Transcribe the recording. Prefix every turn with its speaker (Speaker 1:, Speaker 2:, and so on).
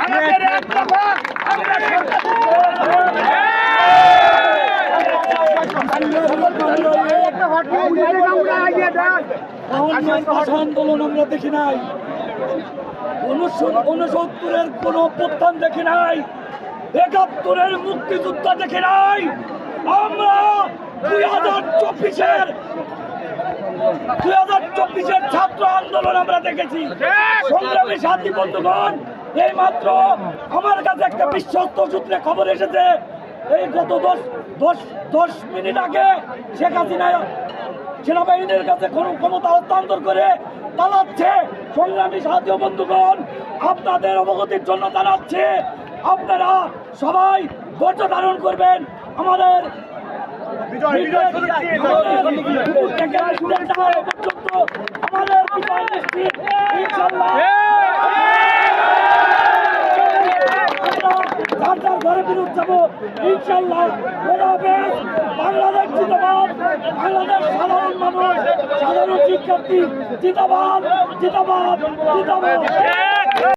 Speaker 1: আমাদের এক দফা আমরা
Speaker 2: আন্দোলন আমরা দেখি নাই, 69-এর কোন অভ্যুত্থান দেখি নাই, ৭১-এর মুক্তিযুদ্ধ দেখি নাই। আমরা 2024-এর ছাত্র আন্দোলন আমরা দেখেছি। সংগ্রামী সাথী বন্ধুগণ, এই মাত্র আমার কাছে একটা বিশ্বস্ত সূত্রে খবর এসেছে, এই গত 10 মিনিট আগে শেখ হাসিনা সেনাবাহিনীর কাছে কোন ক্ষমতা হস্তান্তর করে চালাচ্ছে। সংগ্রামী সাথী বন্ধুগণ, আপনাদের অবগতির জন্য জানাচ্ছে, আপনারা সবাই ধৈর্য ধারণ করবেন। আমাদের আমাদের বিজয় নিশ্চিত, ইনশাআল্লাহ। ঘরে ফিরত যাবো ইনশাআল্লাহ। বাংলাদেশ জিন্দাবাদ, বাংলাদেশ সাধারণ মানুষ, সাধারণ শিক্ষার্থী জিন্দাবাদ, জিন্দাবাদ, জিন্দাবাদ।